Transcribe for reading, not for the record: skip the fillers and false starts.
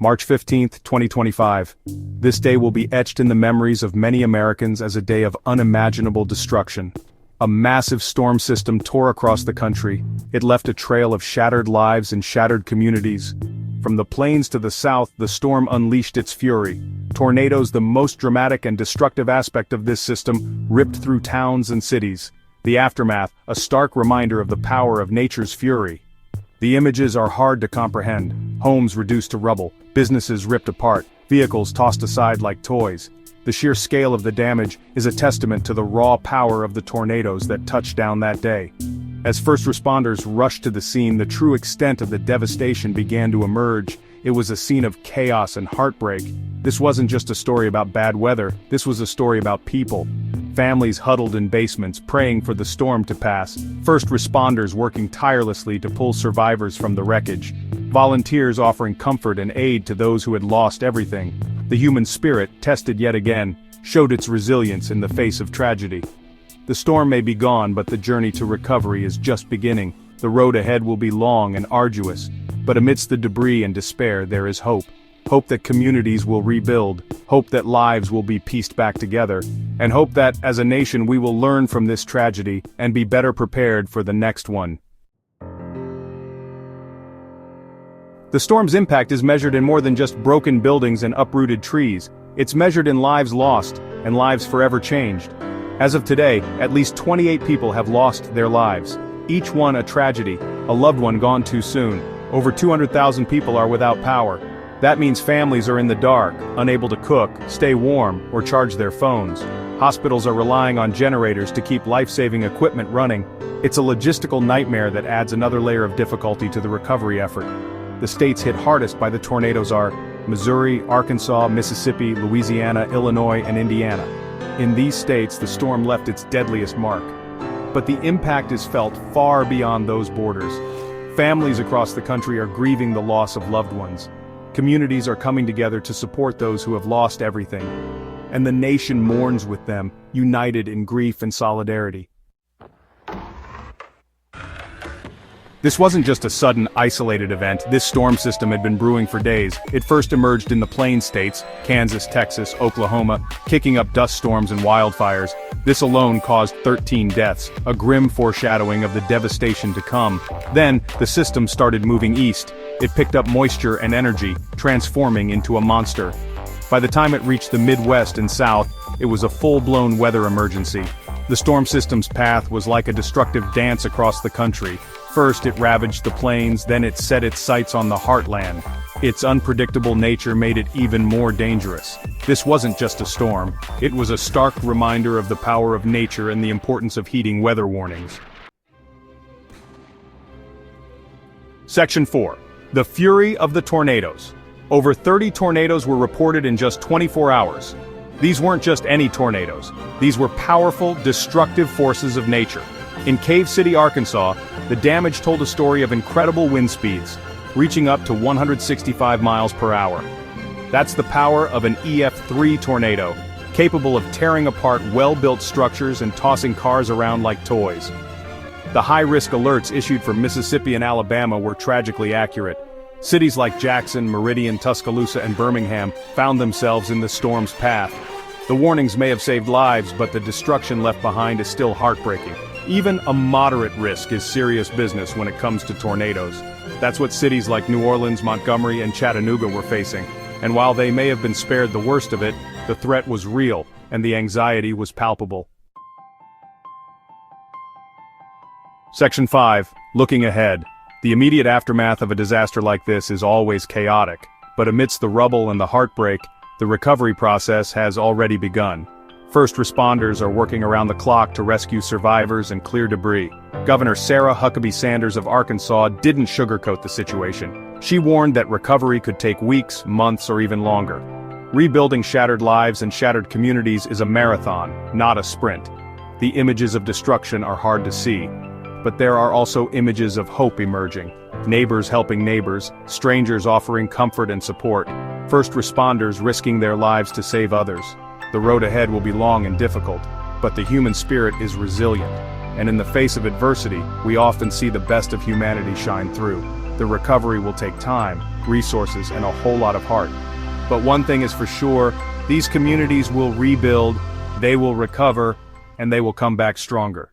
March 15, 2025. This day will be etched in the memories of many Americans as a day of unimaginable destruction. A massive storm system tore across the country. It left a trail of shattered lives and shattered communities. From the plains to the south, the storm unleashed its fury. Tornadoes, the most dramatic and destructive aspect of this system, ripped through towns and cities. The aftermath, a stark reminder of the power of nature's fury. The images are hard to comprehend. Homes reduced to rubble, businesses ripped apart, vehicles tossed aside like toys. The sheer scale of the damage is a testament to the raw power of the tornadoes that touched down that day. As first responders rushed to the scene, the true extent of the devastation began to emerge. It was a scene of chaos and heartbreak. This wasn't just a story about bad weather, this was a story about people. Families huddled in basements, praying for the storm to pass. First responders working tirelessly to pull survivors from the wreckage. Volunteers offering comfort and aid to those who had lost everything. The human spirit, tested yet again, showed its resilience in the face of tragedy. The storm may be gone, but the journey to recovery is just beginning. The road ahead will be long and arduous. But amidst the debris and despair there is hope. Hope that communities will rebuild, hope that lives will be pieced back together, and hope that, as a nation, we will learn from this tragedy and be better prepared for the next one. The storm's impact is measured in more than just broken buildings and uprooted trees. It's measured in lives lost, and lives forever changed. As of today, at least 28 people have lost their lives. Each one a tragedy, a loved one gone too soon. Over 200,000 people are without power. That means families are in the dark, unable to cook, stay warm, or charge their phones. Hospitals are relying on generators to keep life-saving equipment running. It's a logistical nightmare that adds another layer of difficulty to the recovery effort. The states hit hardest by the tornadoes are Missouri, Arkansas, Mississippi, Louisiana, Illinois, and Indiana. In these states, the storm left its deadliest mark. But the impact is felt far beyond those borders. Families across the country are grieving the loss of loved ones. Communities are coming together to support those who have lost everything. And the nation mourns with them, united in grief and solidarity. This wasn't just a sudden, isolated event. This storm system had been brewing for days. It first emerged in the Plains states, Kansas, Texas, Oklahoma, kicking up dust storms and wildfires. This alone caused 13 deaths, a grim foreshadowing of the devastation to come. Then, the system started moving east. It picked up moisture and energy, transforming into a monster. By the time it reached the Midwest and South, it was a full-blown weather emergency. The storm system's path was like a destructive dance across the country. First it ravaged the plains, then it set its sights on the heartland. Its unpredictable nature made it even more dangerous. This wasn't just a storm, it was a stark reminder of the power of nature and the importance of heeding weather warnings. Section 4. The fury of the tornadoes. Over 30 tornadoes were reported in just 24 hours. These weren't just any tornadoes. These were powerful, destructive forces of nature. In Cave City, Arkansas, the damage told a story of incredible wind speeds, reaching up to 165 miles per hour. That's the power of an EF3 tornado, capable of tearing apart well-built structures and tossing cars around like toys. The high-risk alerts issued from Mississippi and Alabama were tragically accurate. Cities like Jackson, Meridian, Tuscaloosa, and Birmingham found themselves in the storm's path. The warnings may have saved lives, but the destruction left behind is still heartbreaking. Even a moderate risk is serious business when it comes to tornadoes. That's what cities like New Orleans, Montgomery, and Chattanooga were facing. And while they may have been spared the worst of it, the threat was real, and the anxiety was palpable. Section 5. Looking ahead. The immediate aftermath of a disaster like this is always chaotic, but amidst the rubble and the heartbreak, the recovery process has already begun. First responders are working around the clock to rescue survivors and clear debris. Governor Sarah Huckabee Sanders of Arkansas didn't sugarcoat the situation. She warned that recovery could take weeks, months, or even longer. Rebuilding shattered lives and shattered communities is a marathon, not a sprint. The images of destruction are hard to see. But there are also images of hope emerging. Neighbors helping neighbors, strangers offering comfort and support, first responders risking their lives to save others. The road ahead will be long and difficult, but the human spirit is resilient. And in the face of adversity, we often see the best of humanity shine through. The recovery will take time, resources, and a whole lot of heart. But one thing is for sure, these communities will rebuild, they will recover, and they will come back stronger.